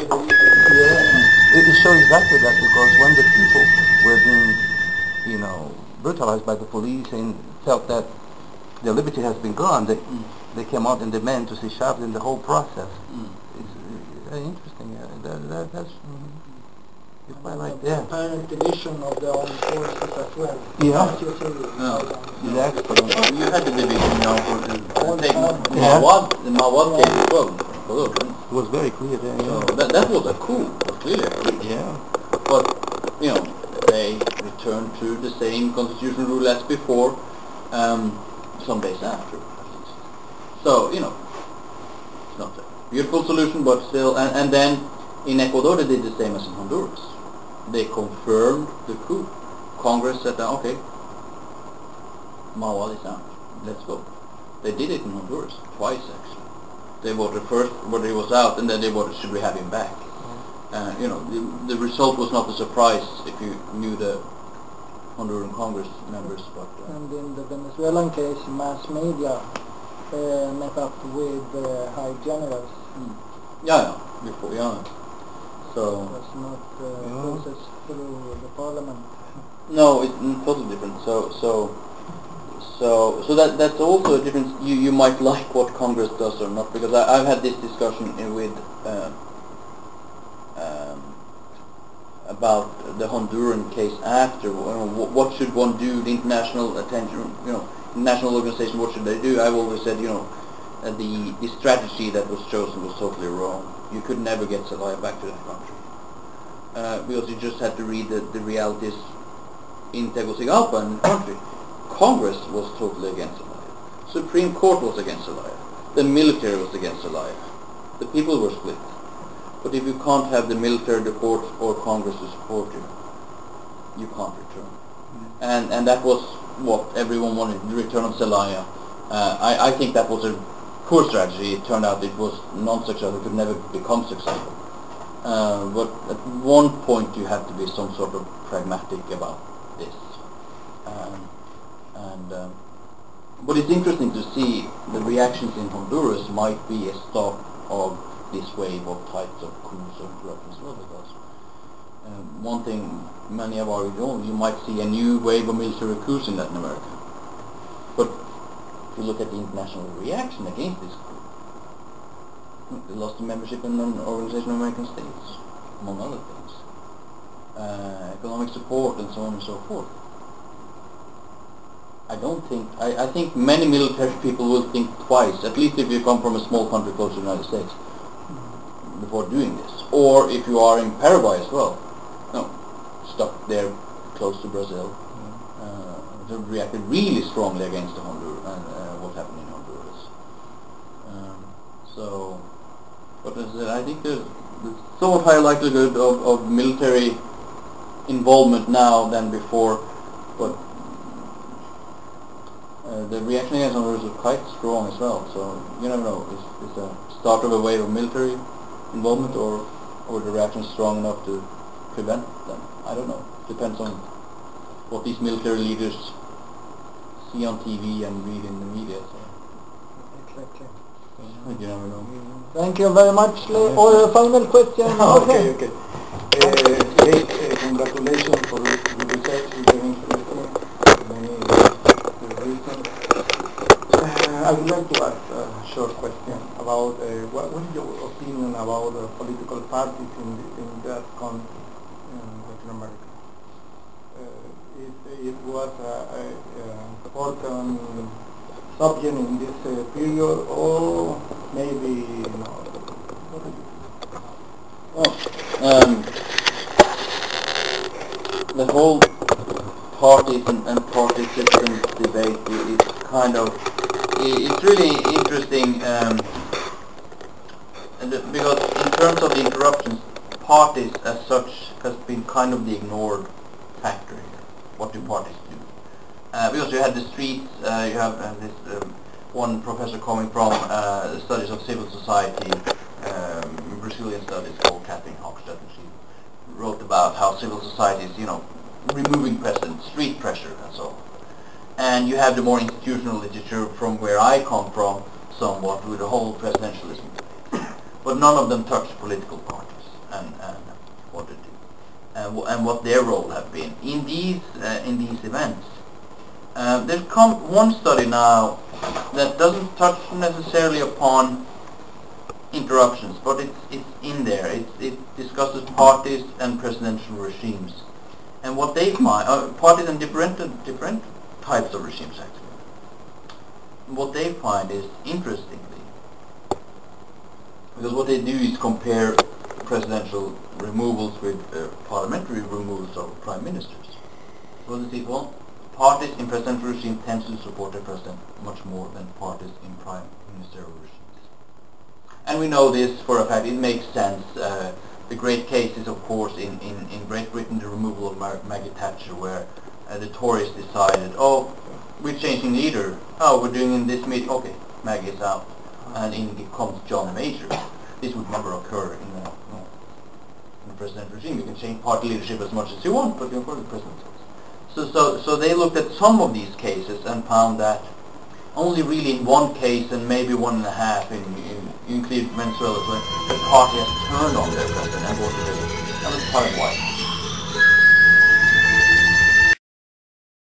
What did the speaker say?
It shows exactly that, because when the people were being, brutalized by the police and felt that their liberty has been gone, they came out and demanded to see sharp in the whole process. It's very interesting. That's it's quite like the apparent division of the armed forces as well. Yeah. As you see, Exactly. You had the division now for the Mawad case as well. It was very clear there. So that was a coup, clearly a coup. Yeah. But they returned to the same constitutional rule as before, some days after, at least. So it's not a beautiful solution, but still. And then in Ecuador they did the same as in Honduras. They confirmed the coup. Congress said, okay, Mawad is out. Let's go. They did it in Honduras twice, actually. They voted first when he was out, and then they voted, should we have him back? The result was not a surprise if you knew the Honduran Congress members. But and in the Venezuelan case, mass media met up with high generals. Before. So it was not process through the parliament. No, it's totally different. So that's also a difference. You might like what Congress does or not, because I've had this discussion with about the Honduran case after. What should one do? The international attention, national organization. What should they do? I've always said, the strategy that was chosen was totally wrong. You could never get Zelaya back to that country because you just had to read the realities in Tegucigalpa and the country. Congress was totally against Zelaya. Supreme Court was against Zelaya. The military was against Zelaya. The people were split. But if you can't have the military, the court, or Congress to support you, you can't return. And that was what everyone wanted, the return of Zelaya. I think that was a poor strategy. It turned out it was non-successful. It could never become successful. But at one point you have to be some sort of pragmatic about this. But it's interesting to see the reactions in Honduras might be a start of this wave of types of coups or corruption as well, because one thing many have argued, you might see a new wave of military coups in Latin America. But if you look at the international reaction against this coup, they lost the membership in an Organization of American States, among other things. Economic support and so on and so forth. I think many military people will think twice, at least if you come from a small country close to the United States, before doing this. Or if you are in Paraguay as well, stuck there close to Brazil, they reacted really strongly against the Honduras and what happened in Honduras. But as I said, I think there's somewhat higher likelihood of military involvement now than before, but the reaction against Honduras is quite strong as well, so you never know. Is the start of a wave of military involvement, or the reaction strong enough to prevent them? I don't know. Depends on what these military leaders see on TV and read in the media. So. Exactly. You never know. Thank you very much. Or a final question? Okay. Congratulations for the research. Very interesting. Many reasons. I would like to ask a short question about what is your opinion about political parties in that country, in Latin America? It was an important subject in this period, or maybe not? What do you think? The whole parties and party systems debate is kind of, it's really interesting because in terms of the interruptions, parties as such has been kind of the ignored factor here. What do parties do? Because you had the streets, you have this one professor coming from the studies of civil society, Brazilian studies, called Kathleen Hochstadt, and she wrote about how civil society is, removing precedent, street pressure and so on. And you have the more institutional literature from where I come from, somewhat, with the whole presidentialism debate. But none of them touch political parties. and what to do, and what their role have been in these events. There's one study now that doesn't touch necessarily upon interruptions, but it's in there. It discusses parties and presidential regimes, and what they find, parties and different types of regimes actually. What they find is, interestingly, because what they do is compare presidential removals with parliamentary removals of prime ministers. Well, they say, well, parties in presidential regime tend to support the president much more than parties in prime ministerial regimes. And we know this for a fact. It makes sense. The great case is, of course, in Great Britain, the removal of Maggie Thatcher, where the Tories decided, oh, we're changing leader. Oh, we're doing in this meeting. Okay, Maggie is out, and in comes John Major. This would never occur in a presidential regime. You can change party leadership as much as you want, but you're for the president. So they looked at some of these cases and found that only really in one case and maybe 1.5 including Venezuela, where the party has turned on their president and voted against. That was part of why.